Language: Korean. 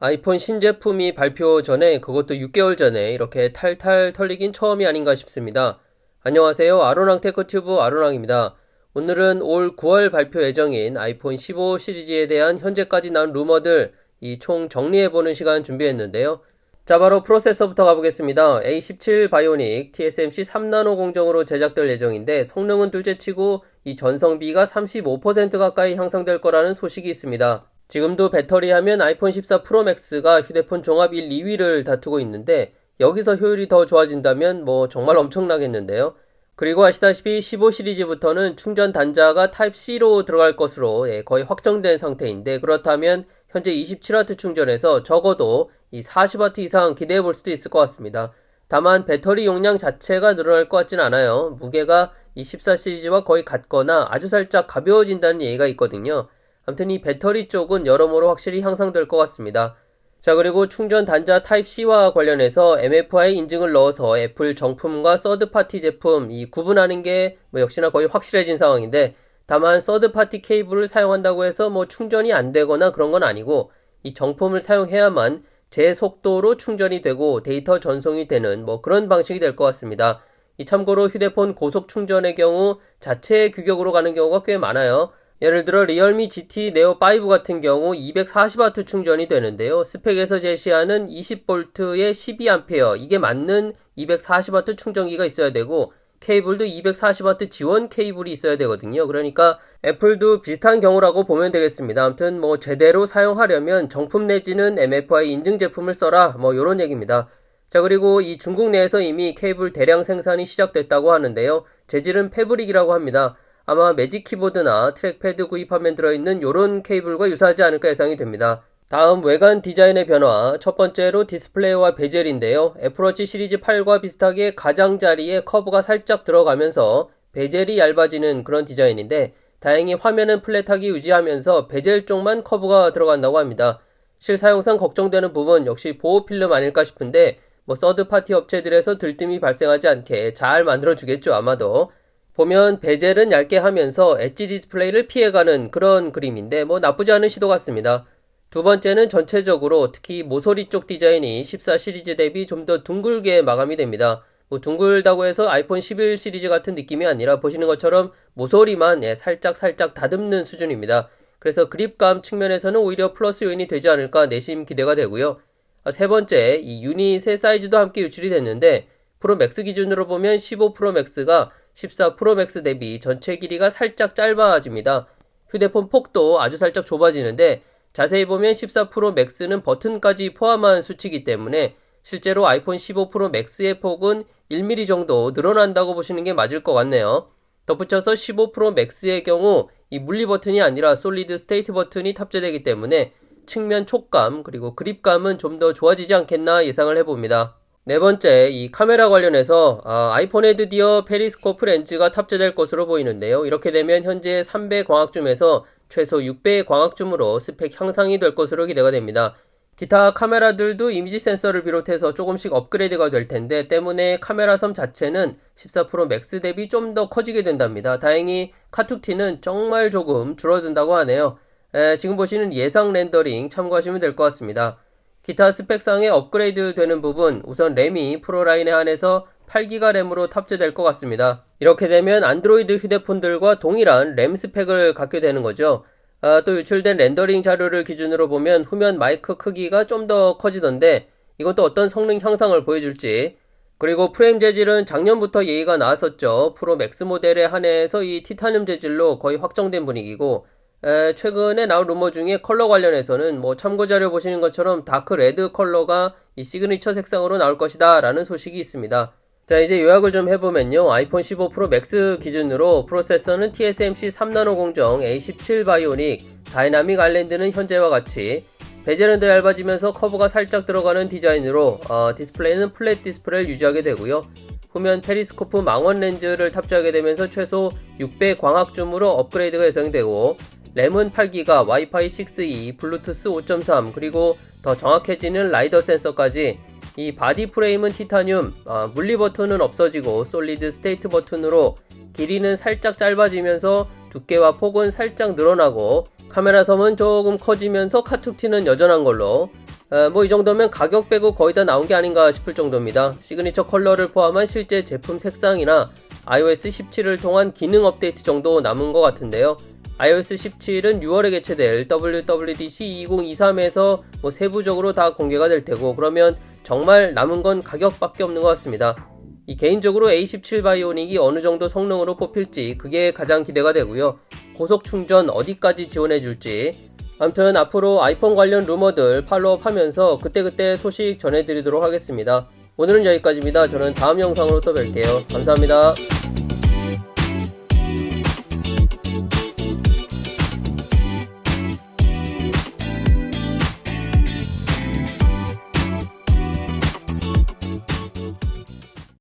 아이폰 신제품이 발표 전에 그것도 6개월 전에 이렇게 탈탈 털리긴 처음이 아닌가 싶습니다. 안녕하세요. 아로랑 테크튜브 아로랑입니다. 오늘은 올 9월 발표 예정인 아이폰 15 시리즈에 대한 현재까지 나온 루머들 이 총 정리해보는 시간 준비했는데요. 자, 바로 프로세서부터 가보겠습니다. A17 바이오닉 TSMC 3나노 공정으로 제작될 예정인데 성능은 둘째치고 이 전성비가 35% 가까이 향상될 거라는 소식이 있습니다. 지금도 배터리 하면 아이폰 14 프로 맥스가 휴대폰 종합 1, 2위를 다투고 있는데 여기서 효율이 더 좋아진다면 정말 엄청나겠는데요. 그리고 아시다시피 15 시리즈부터는 충전 단자가 타입C로 들어갈 것으로 거의 확정된 상태인데 그렇다면 현재 27W 충전에서 적어도 이 40W 이상 기대해 볼 수도 있을 것 같습니다. 다만 배터리 용량 자체가 늘어날 것 같진 않아요. 무게가 이 14 시리즈와 거의 같거나 아주 살짝 가벼워진다는 얘기가 있거든요. 아무튼 이 배터리 쪽은 여러모로 확실히 향상될 것 같습니다. 자, 그리고 충전 단자 타입C와 관련해서 MFI 인증을 넣어서 애플 정품과 서드파티 제품 이 구분하는 게 역시나 거의 확실해진 상황인데 다만 서드파티 케이블을 사용한다고 해서 충전이 안 되거나 그런 건 아니고 이 정품을 사용해야만 제 속도로 충전이 되고 데이터 전송이 되는 그런 방식이 될 것 같습니다. 이 참고로 휴대폰 고속 충전의 경우 자체 규격으로 가는 경우가 꽤 많아요. 예를 들어 리얼미 GT 네오 5 같은 경우 240W 충전이 되는데요. 스펙에서 제시하는 20V에 12A 이게 맞는 240W 충전기가 있어야 되고 케이블도 240W 지원 케이블이 있어야 되거든요. 그러니까 애플도 비슷한 경우라고 보면 되겠습니다. 아무튼 제대로 사용하려면 정품 내지는 MFI 인증 제품을 써라 요런 얘기입니다. 자, 그리고 이 중국 내에서 이미 케이블 대량 생산이 시작됐다고 하는데요. 재질은 패브릭이라고 합니다. 아마 매직 키보드나 트랙패드 구입하면 들어있는 요런 케이블과 유사하지 않을까 예상이 됩니다. 다음 외관 디자인의 변화, 첫 번째로 디스플레이와 베젤인데요. 애플워치 시리즈 8과 비슷하게 가장자리에 커브가 살짝 들어가면서 베젤이 얇아지는 그런 디자인인데 다행히 화면은 플랫하게 유지하면서 베젤 쪽만 커브가 들어간다고 합니다. 실사용상 걱정되는 부분 역시 보호필름 아닐까 싶은데 서드파티 업체들에서 들뜸이 발생하지 않게 잘 만들어주겠죠 아마도. 보면 베젤은 얇게 하면서 엣지 디스플레이를 피해가는 그런 그림인데 나쁘지 않은 시도 같습니다. 두 번째는 전체적으로 특히 모서리 쪽 디자인이 14 시리즈 대비 좀 더 둥글게 마감이 됩니다. 둥글다고 해서 아이폰 11 시리즈 같은 느낌이 아니라 보시는 것처럼 모서리만 살짝 다듬는 수준입니다. 그래서 그립감 측면에서는 오히려 플러스 요인이 되지 않을까 내심 기대가 되고요. 세 번째, 이 유닛의 사이즈도 함께 유출이 됐는데 프로 맥스 기준으로 보면 15 프로 맥스가 14 프로 맥스 대비 전체 길이가 살짝 짧아집니다. 휴대폰 폭도 아주 살짝 좁아지는데 자세히 보면 14 프로 맥스는 버튼까지 포함한 수치이기 때문에 실제로 아이폰 15 프로 맥스의 폭은 1mm 정도 늘어난다고 보시는 게 맞을 것 같네요. 덧붙여서 15 프로 맥스의 경우 이 물리 버튼이 아니라 솔리드 스테이트 버튼이 탑재되기 때문에 측면 촉감 그리고 그립감은 좀 더 좋아지지 않겠나 예상을 해봅니다. 네 번째, 이 카메라 관련해서 아이폰에 드디어 페리스코프 렌즈가 탑재될 것으로 보이는데요. 이렇게 되면 현재 3배 광학줌에서 최소 6배의 광학줌으로 스펙 향상이 될 것으로 기대가 됩니다. 기타 카메라들도 이미지 센서를 비롯해서 조금씩 업그레이드가 될 텐데 때문에 카메라 섬 자체는 14 프로 맥스 대비 좀 더 커지게 된답니다. 다행히 카툭티는 정말 조금 줄어든다고 하네요. 지금 보시는 예상 렌더링 참고하시면 될 것 같습니다. 기타 스펙상의 업그레이드 되는 부분 우선 램이 프로라인에 한해서 8기가 램으로 탑재될 것 같습니다. 이렇게 되면 안드로이드 휴대폰들과 동일한 램 스펙을 갖게 되는 거죠. 또 유출된 렌더링 자료를 기준으로 보면 후면 마이크 크기가 좀 더 커지던데 이것도 어떤 성능 향상을 보여줄지. 그리고 프레임 재질은 작년부터 얘기가 나왔었죠. 프로 맥스 모델에 한해서 이 티타늄 재질로 거의 확정된 분위기고 최근에 나온 루머 중에 컬러 관련해서는 참고자료 보시는 것처럼 다크 레드 컬러가 이 시그니처 색상으로 나올 것이다 라는 소식이 있습니다. 자, 이제 요약을 좀 해보면요. 아이폰 15 프로 맥스 기준으로 프로세서는 TSMC 3나노 공정 A17 바이오닉, 다이나믹 아일랜드는 현재와 같이 베젤은 더 얇아지면서 커브가 살짝 들어가는 디자인으로 디스플레이는 플랫 디스플레이를 유지하게 되고요. 후면 페리스코프 망원 렌즈를 탑재하게 되면서 최소 6배 광학줌으로 업그레이드가 예상되고 램은 8기가, 와이파이 6E, 블루투스 5.3 그리고 더 정확해지는 라이더 센서까지 이 바디 프레임은 티타늄, 물리 버튼은 없어지고 솔리드 스테이트 버튼으로 길이는 살짝 짧아지면서 두께와 폭은 살짝 늘어나고 카메라 섬은 조금 커지면서 카툭티는 여전한 걸로 뭐 이 정도면 가격 빼고 거의 다 나온 게 아닌가 싶을 정도입니다. 시그니처 컬러를 포함한 실제 제품 색상이나 iOS 17을 통한 기능 업데이트 정도 남은 것 같은데요. iOS 17은 6월에 개최될 WWDC 2023에서 뭐 세부적으로 다 공개가 될 테고, 그러면 정말 남은 건 가격밖에 없는 것 같습니다. 이 개인적으로 A17 바이오닉이 어느 정도 성능으로 뽑힐지 그게 가장 기대가 되고요. 고속 충전 어디까지 지원해 줄지, 아무튼 앞으로 아이폰 관련 루머들 팔로우업 하면서 그때그때 소식 전해드리도록 하겠습니다. 오늘은 여기까지입니다. 저는 다음 영상으로 또 뵐게요. 감사합니다.